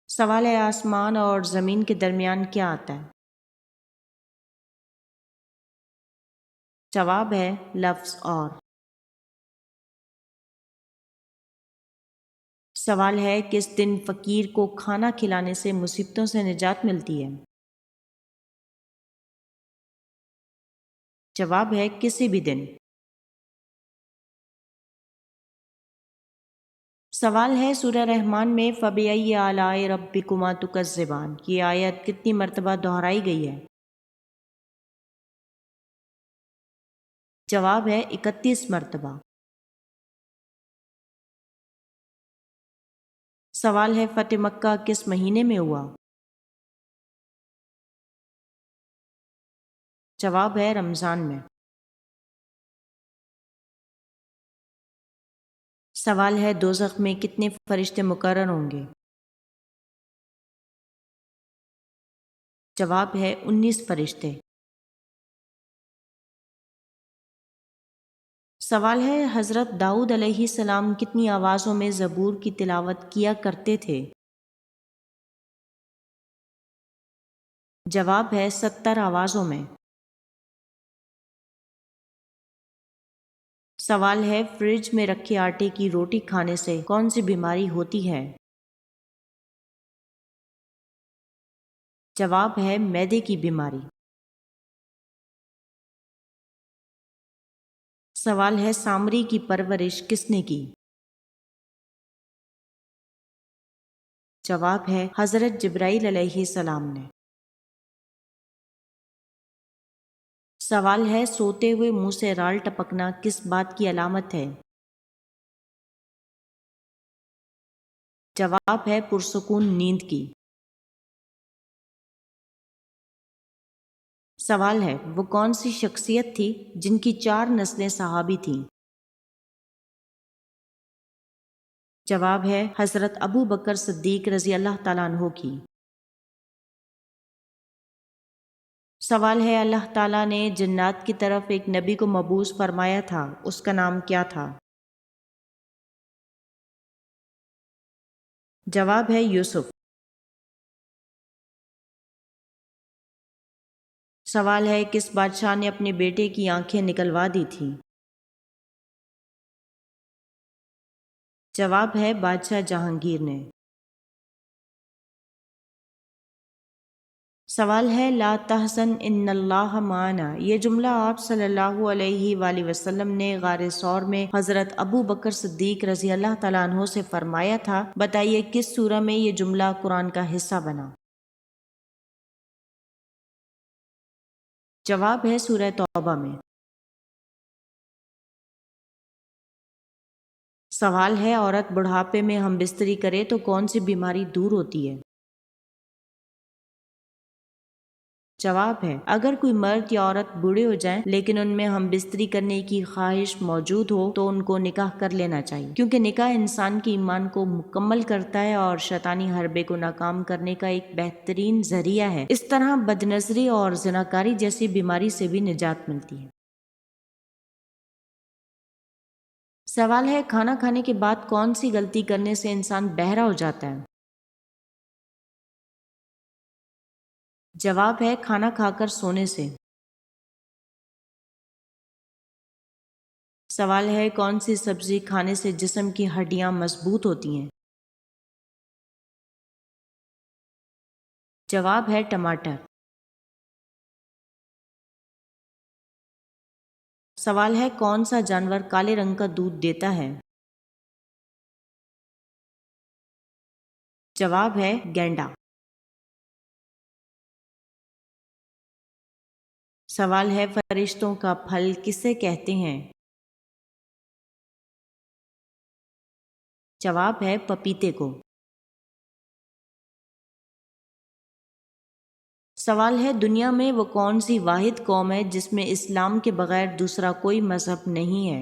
سوال ہے آسمان اور زمین کے درمیان کیا آتا ہے؟ جواب ہے لفظ اور۔ سوال ہے کس دن فقیر کو کھانا کھلانے سے مصیبتوں سے نجات ملتی ہے؟ جواب ہے کسی بھی دن۔ سوال ہے سورہ رحمان میں فَبِأَيِّ آلَاءِ رَبِّكُمَا تُكَذِّبَانِ یہ آیت کتنی مرتبہ دہرائی گئی ہے؟ جواب ہے 31 مرتبہ۔ سوال ہے فتح مکہ کس مہینے میں ہوا؟ جواب ہے رمضان میں۔ سوال ہے دوزخ میں کتنے فرشتے مقرر ہوں گے؟ جواب ہے 19 فرشتے۔ سوال ہے حضرت داؤد علیہ السلام کتنی آوازوں میں زبور کی تلاوت کیا کرتے تھے؟ جواب ہے 70 آوازوں میں۔ سوال ہے فریج میں رکھے آٹے کی روٹی کھانے سے کون سی بیماری ہوتی ہے؟ جواب ہے معدے کی بیماری۔ سوال ہے سامری کی پرورش کس نے کی؟ جواب ہے حضرت جبرائیل علیہ السلام نے۔ سوال ہے سوتے ہوئے منہ سے رال ٹپکنا کس بات کی علامت ہے؟ جواب ہے پرسکون نیند کی۔ سوال ہے وہ کون سی شخصیت تھی جن کی 4 نسلیں صحابی تھیں؟ جواب ہے حضرت ابو بکر صدیق رضی اللہ تعالیٰ عنہ کی۔ سوال ہے اللہ تعالیٰ نے جنات کی طرف ایک نبی کو مبعوث فرمایا تھا، اس کا نام کیا تھا؟ جواب ہے یوسف۔ سوال ہے کس بادشاہ نے اپنے بیٹے کی آنکھیں نکلوا دی تھیں؟ جواب ہے بادشاہ جہانگیر نے۔ سوال ہے لا تحزن ان اللہ معنا یہ جملہ آپ صلی اللہ علیہ وآلہ وسلم نے غار ثور میں حضرت ابو بکر صدیق رضی اللہ تعالیٰ عنہ سے فرمایا تھا، بتائیے کس سورہ میں یہ جملہ قرآن کا حصہ بنا؟ جواب ہے سورہ توبہ میں۔ سوال ہے عورت بڑھاپے میں ہم بستری کرے تو کون سی بیماری دور ہوتی ہے؟ جواب ہے اگر کوئی مرد یا عورت بوڑھے ہو جائیں لیکن ان میں ہم بستری کرنے کی خواہش موجود ہو تو ان کو نکاح کر لینا چاہیے، کیونکہ نکاح انسان کے ایمان کو مکمل کرتا ہے اور شیطانی حربے کو ناکام کرنے کا ایک بہترین ذریعہ ہے۔ اس طرح بدنظری اور زناکاری جیسی بیماری سے بھی نجات ملتی ہے۔ سوال ہے کھانا کھانے کے بعد کون سی غلطی کرنے سے انسان بہرا ہو جاتا ہے؟ جواب ہے کھانا کھا کر سونے سے۔ سوال ہے کون سی سبزی کھانے سے جسم کی ہڈیاں مضبوط ہوتی ہیں؟ جواب ہے ٹماٹر۔ سوال ہے کون سا جانور کالے رنگ کا دودھ دیتا ہے؟ جواب ہے گینڈا۔ سوال ہے فرشتوں کا پھل کسے کہتے ہیں؟ جواب ہے پپیتے کو۔ سوال ہے دنیا میں وہ کون سی واحد قوم ہے جس میں اسلام کے بغیر دوسرا کوئی مذہب نہیں ہے؟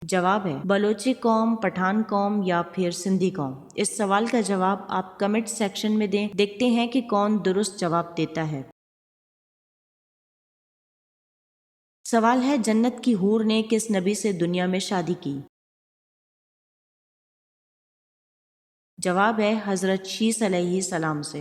جواب ہے بلوچی قوم، پٹھان قوم یا پھر سندھی قوم۔ اس سوال کا جواب آپ کمنٹ سیکشن میں دیں، دیکھتے ہیں کہ کون درست جواب دیتا ہے۔ سوال ہے جنت کی حور نے کس نبی سے دنیا میں شادی کی؟ جواب ہے حضرت شیس علیہ السلام سے۔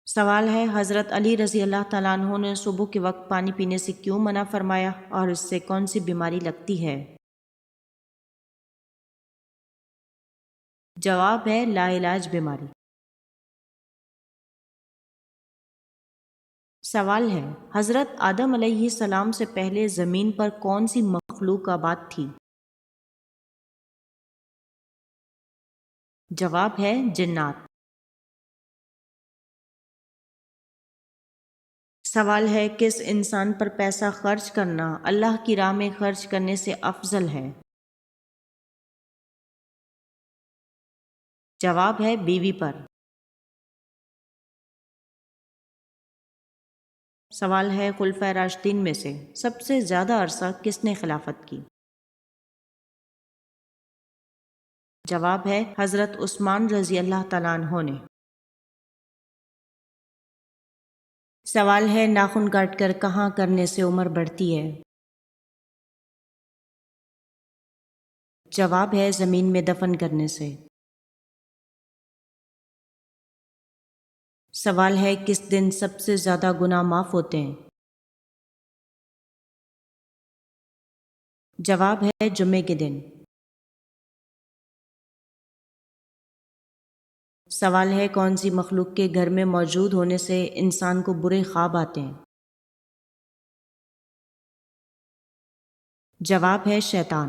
سوال ہے حضرت علی رضی اللہ تعالیٰ عنہ نے صبح کے وقت پانی پینے سے کیوں منع فرمایا اور اس سے کون سی بیماری لگتی ہے؟ جواب ہے لا علاج بیماری۔ سوال ہے حضرت آدم علیہ السلام سے پہلے زمین پر کون سی مخلوق آباد تھی؟ جواب ہے جنات۔ سوال ہے کس انسان پر پیسہ خرچ کرنا اللہ کی راہ میں خرچ کرنے سے افضل ہے؟ جواب ہے بیوی پر۔ سوال ہے خلفائے راشدین میں سے سب سے زیادہ عرصہ کس نے خلافت کی؟ جواب ہے حضرت عثمان رضی اللہ تعالیٰ عنہ نے۔ سوال ہے ناخن کاٹ کر کہاں کرنے سے عمر بڑھتی ہے؟ جواب ہے زمین میں دفن کرنے سے۔ سوال ہے کس دن سب سے زیادہ گناہ معاف ہوتے ہیں؟ جواب ہے جمعے کے دن۔ سوال ہے کون سی مخلوق کے گھر میں موجود ہونے سے انسان کو برے خواب آتے ہیں؟ جواب ہے شیطان۔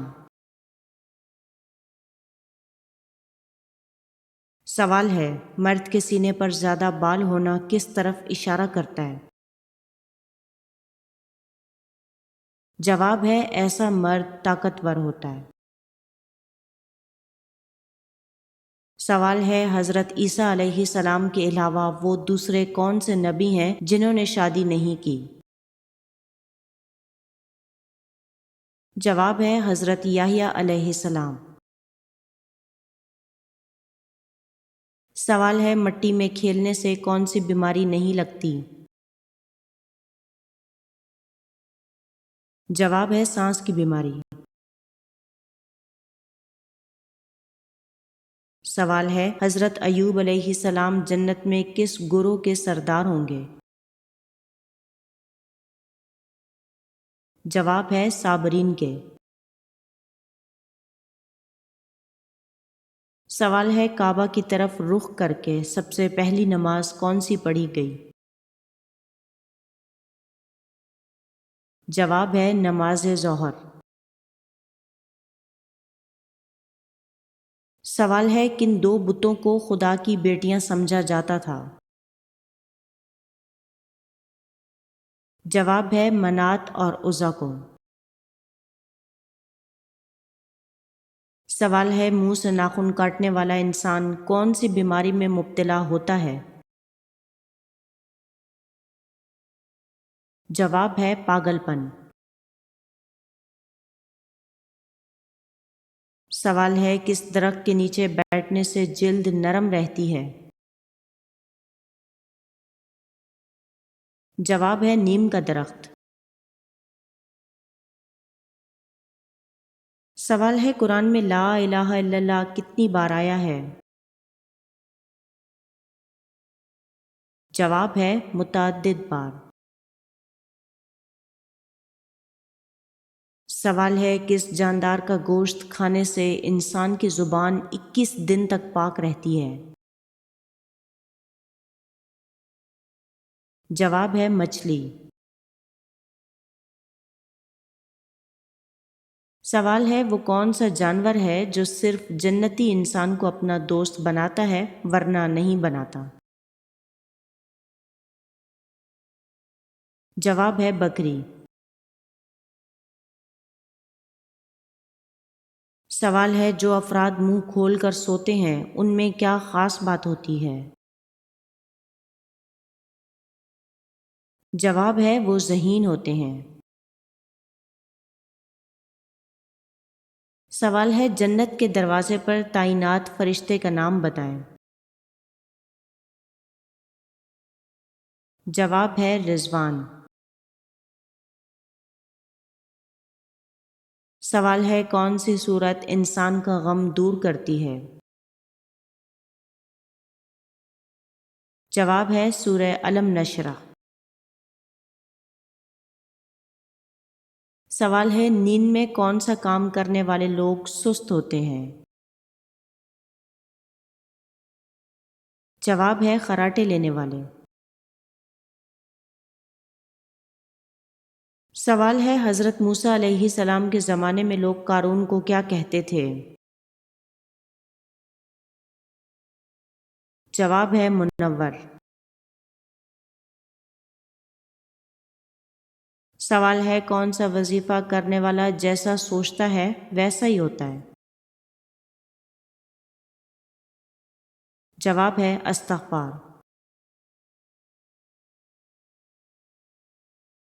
سوال ہے مرد کے سینے پر زیادہ بال ہونا کس طرف اشارہ کرتا ہے؟ جواب ہے ایسا مرد طاقتور ہوتا ہے۔ سوال ہے حضرت عیسیٰ علیہ السلام کے علاوہ وہ دوسرے کون سے نبی ہیں جنہوں نے شادی نہیں کی؟ جواب ہے حضرت یحییٰ علیہ السلام۔ سوال ہے مٹی میں کھیلنے سے کون سی بیماری نہیں لگتی؟ جواب ہے سانس کی بیماری۔ سوال ہے حضرت ایوب علیہ السلام جنت میں کس گروہ کے سردار ہوں گے؟ جواب ہے صابرین کے۔ سوال ہے کعبہ کی طرف رخ کر کے سب سے پہلی نماز کون سی پڑھی گئی؟ جواب ہے نماز ظہر۔ سوال ہے کن دو بتوں کو خدا کی بیٹیاں سمجھا جاتا تھا؟ جواب ہے منات اور عزا کو۔ سوال ہے منہ سے ناخن کاٹنے والا انسان کون سی بیماری میں مبتلا ہوتا ہے؟ جواب ہے پاگل پن۔ سوال ہے کس درخت کے نیچے بیٹھنے سے جلد نرم رہتی ہے؟ جواب ہے نیم کا درخت۔ سوال ہے قرآن میں لا الہ الا اللہ کتنی بار آیا ہے؟ جواب ہے متعدد بار۔ سوال ہے کس جاندار کا گوشت کھانے سے انسان کی زبان 21 دن تک پاک رہتی ہے؟ جواب ہے مچھلی۔ سوال ہے وہ کون سا جانور ہے جو صرف جنتی انسان کو اپنا دوست بناتا ہے ورنہ نہیں بناتا؟ جواب ہے بکری۔ سوال ہے جو افراد منہ کھول کر سوتے ہیں ان میں کیا خاص بات ہوتی ہے؟ جواب ہے وہ ذہین ہوتے ہیں۔ سوال ہے جنت کے دروازے پر تعینات فرشتے کا نام بتائیں۔ جواب ہے رضوان۔ سوال ہے کون سی صورت انسان کا غم دور کرتی ہے؟ جواب ہے سورہ الم نشرح۔ سوال ہے نیند میں کون سا کام کرنے والے لوگ سست ہوتے ہیں؟ جواب ہے خراٹے لینے والے۔ سوال ہے حضرت موسیٰ علیہ السلام کے زمانے میں لوگ قارون کو کیا کہتے تھے؟ جواب ہے منور۔ سوال ہے کون سا وظیفہ کرنے والا جیسا سوچتا ہے ویسا ہی ہوتا ہے؟ جواب ہے استغفار۔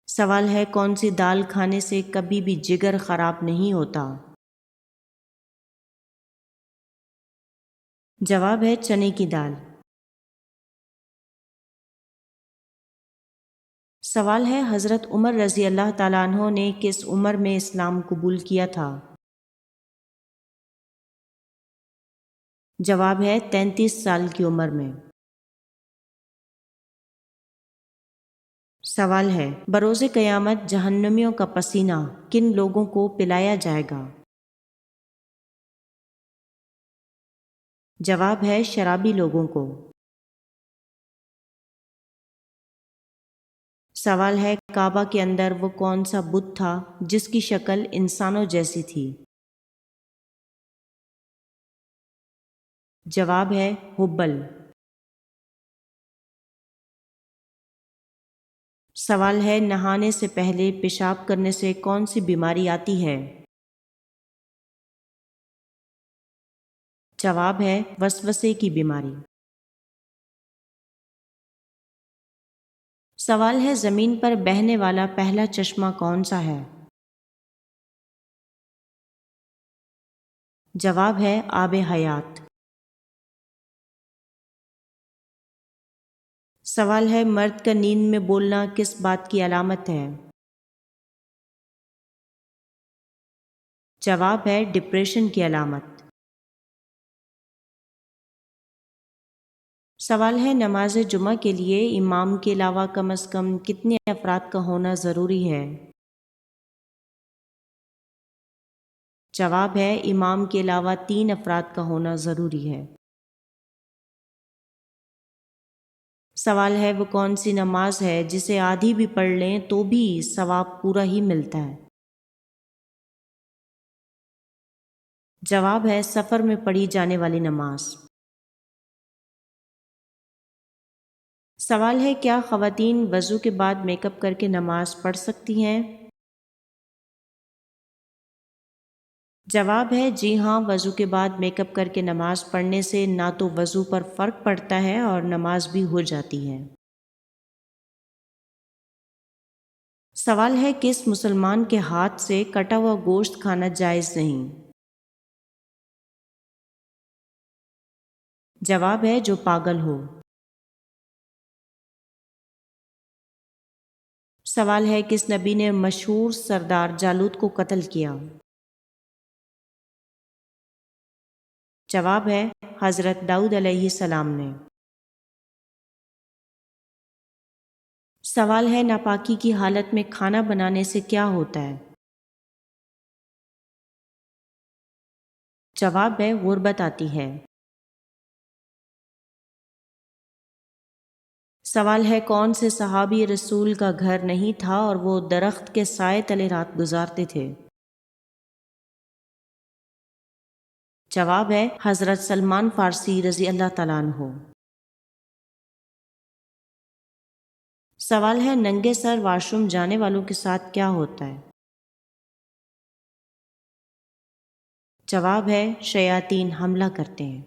سوال ہے کون سی دال کھانے سے کبھی بھی جگر خراب نہیں ہوتا؟ جواب ہے چنے کی دال۔ سوال ہے حضرت عمر رضی اللہ تعالیٰ عنہ نے کس عمر میں اسلام قبول کیا تھا؟ جواب ہے 33 سال کی عمر میں۔ سوال ہے بروز قیامت جہنمیوں کا پسینہ کن لوگوں کو پلایا جائے گا؟ جواب ہے شرابی لوگوں کو۔ سوال ہے کعبہ کے اندر وہ کون سا بت تھا جس کی شکل انسانوں جیسی تھی؟ جواب ہے ہبل۔ سوال ہے نہانے سے پہلے پیشاب کرنے سے کون سی بیماری آتی ہے؟ جواب ہے وسوسے کی بیماری۔ سوال ہے زمین پر بہنے والا پہلا چشمہ کون سا ہے؟ جواب ہے آب حیات۔ سوال ہے مرد کا نیند میں بولنا کس بات کی علامت ہے؟ جواب ہے ڈپریشن کی علامت۔ سوال ہے نماز جمعہ کے لیے امام کے علاوہ کم از کم کتنے افراد کا ہونا ضروری ہے؟ جواب ہے امام کے علاوہ 3 افراد کا ہونا ضروری ہے۔ سوال ہے وہ کون سی نماز ہے جسے آدھی بھی پڑھ لیں تو بھی ثواب پورا ہی ملتا ہے؟ جواب ہے سفر میں پڑھی جانے والی نماز۔ سوال ہے کیا خواتین وضو کے بعد میک اپ کر کے نماز پڑھ سکتی ہیں؟ جواب ہے جی ہاں، وضو کے بعد میک اپ کر کے نماز پڑھنے سے نہ تو وضو پر فرق پڑتا ہے اور نماز بھی ہو جاتی ہے۔ سوال ہے کس مسلمان کے ہاتھ سے کٹا ہوا گوشت کھانا جائز نہیں؟ جواب ہے جو پاگل ہو۔ سوال ہے کس نبی نے مشہور سردار جالوت کو قتل کیا؟ جواب ہے حضرت داؤد علیہ السلام نے۔ سوال ہے ناپاکی کی حالت میں کھانا بنانے سے کیا ہوتا ہے؟ جواب ہے غربت آتی ہے۔ سوال ہے کون سے صحابی رسول کا گھر نہیں تھا اور وہ درخت کے سائے تلے رات گزارتے تھے؟ جواب ہے حضرت سلمان فارسی رضی اللہ تعالیٰ عنہ۔ سوال ہے ننگے سر واش روم جانے والوں کے ساتھ کیا ہوتا ہے؟ جواب ہے شیاطین حملہ کرتے ہیں۔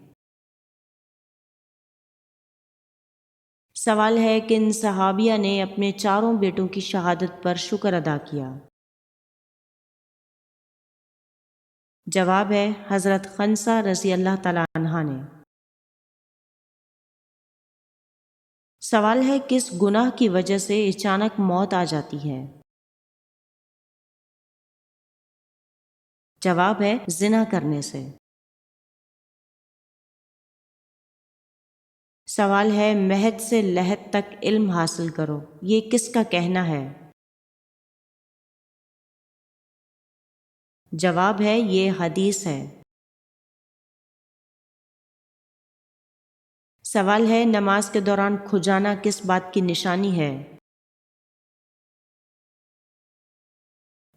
سوال ہے کن صحابیہ نے اپنے 4 بیٹوں کی شہادت پر شکر ادا کیا؟ جواب ہے حضرت خنسہ رضی اللہ تعالیٰ عنہا نے۔ سوال ہے کس گناہ کی وجہ سے اچانک موت آ جاتی ہے؟ جواب ہے زنا کرنے سے۔ سوال ہے مہد سے لحد تک علم حاصل کرو، یہ کس کا کہنا ہے؟ جواب ہے یہ حدیث ہے۔ سوال ہے نماز کے دوران کھجانا کس بات کی نشانی ہے؟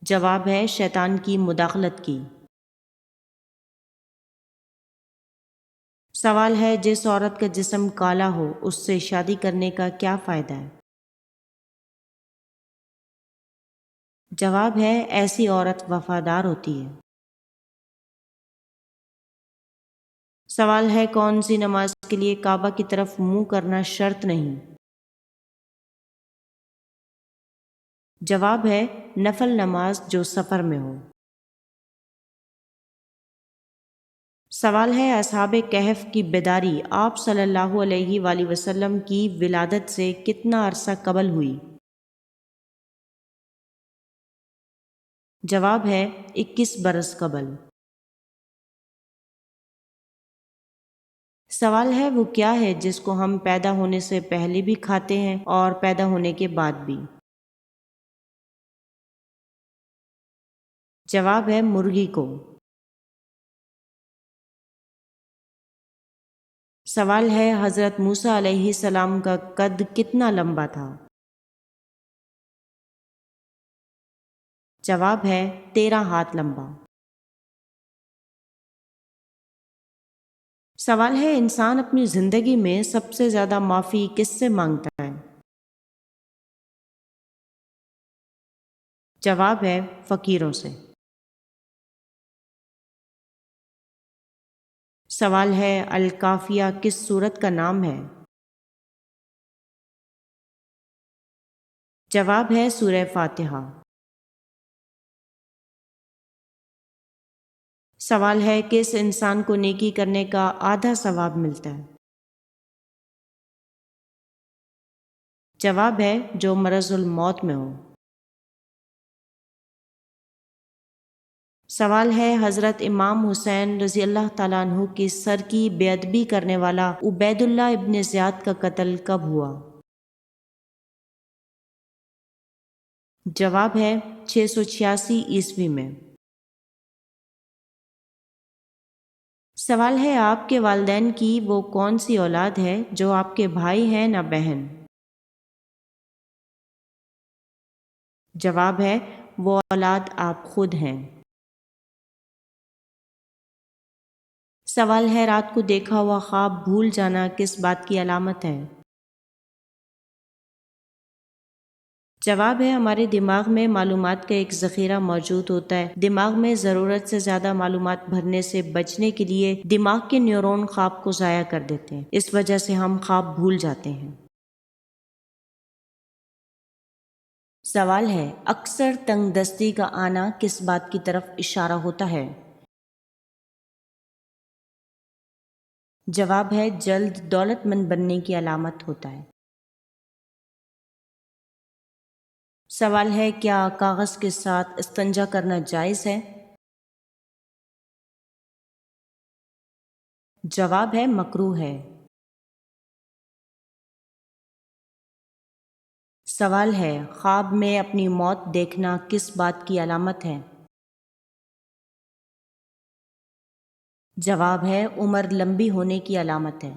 جواب ہے شیطان کی مداخلت کی۔ سوال ہے جس عورت کا جسم کالا ہو اس سے شادی کرنے کا کیا فائدہ ہے؟ جواب ہے ایسی عورت وفادار ہوتی ہے۔ سوال ہے کون سی نماز کے لیے کعبہ کی طرف منہ کرنا شرط نہیں؟ جواب ہے نفل نماز جو سفر میں ہو۔ سوال ہے اصحاب کہف کی بیداری آپ صلی اللہ علیہ وآلہ وسلم کی ولادت سے کتنا عرصہ قبل ہوئی؟ جواب ہے 21 برس قبل۔ سوال ہے وہ کیا ہے جس کو ہم پیدا ہونے سے پہلے بھی کھاتے ہیں اور پیدا ہونے کے بعد بھی؟ جواب ہے مرغی کو۔ سوال ہے حضرت موسیٰ علیہ السلام کا قد کتنا لمبا تھا؟ جواب ہے 13 ہاتھ لمبا۔ سوال ہے انسان اپنی زندگی میں سب سے زیادہ معافی کس سے مانگتا ہے؟ جواب ہے فقیروں سے۔ سوال ہے الکافیہ کس سورت کا نام ہے؟ جواب ہے سورہ فاتحہ۔ سوال ہے کس انسان کو نیکی کرنے کا آدھا ثواب ملتا ہے؟ جواب ہے جو مرض الموت میں ہو۔ سوال ہے حضرت امام حسین رضی اللہ تعالیٰ عنہ کی سر کی بے ادبی کرنے والا عبید اللہ ابن زیاد کا قتل کب ہوا؟ جواب ہے 686 عیسوی میں۔ سوال ہے آپ کے والدین کی وہ کون سی اولاد ہے جو آپ کے بھائی ہیں نہ بہن؟ جواب ہے وہ اولاد آپ خود ہیں۔ سوال ہے رات کو دیکھا ہوا خواب بھول جانا کس بات کی علامت ہے؟ جواب ہے ہمارے دماغ میں معلومات کا ایک ذخیرہ موجود ہوتا ہے۔ دماغ میں ضرورت سے زیادہ معلومات بھرنے سے بچنے کے لیے دماغ کے نیورون خواب کو ضائع کر دیتے ہیں، اس وجہ سے ہم خواب بھول جاتے ہیں۔ سوال ہے اکثر تنگ دستی کا آنا کس بات کی طرف اشارہ ہوتا ہے؟ جواب ہے جلد دولت مند بننے کی علامت ہوتا ہے۔ سوال ہے کیا کاغذ کے ساتھ استنجا کرنا جائز ہے؟ جواب ہے مکروہ ہے۔ سوال ہے خواب میں اپنی موت دیکھنا کس بات کی علامت ہے؟ جواب ہے عمر لمبی ہونے کی علامت ہے۔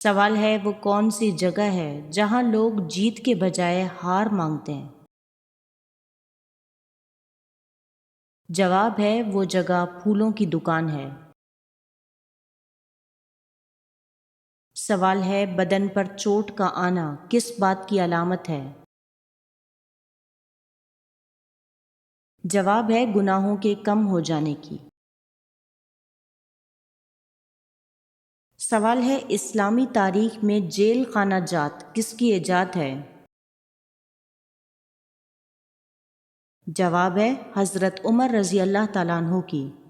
سوال ہے وہ کون سی جگہ ہے جہاں لوگ جیت کے بجائے ہار مانگتے ہیں؟ جواب ہے وہ جگہ پھولوں کی دکان ہے۔ سوال ہے بدن پر چوٹ کا آنا کس بات کی علامت ہے؟ جواب ہے گناہوں کے کم ہو جانے کی۔ سوال ہے اسلامی تاریخ میں جیل خانہ جات کس کی ایجاد ہے؟ جواب ہے حضرت عمر رضی اللہ تعالیٰ عنہ کی۔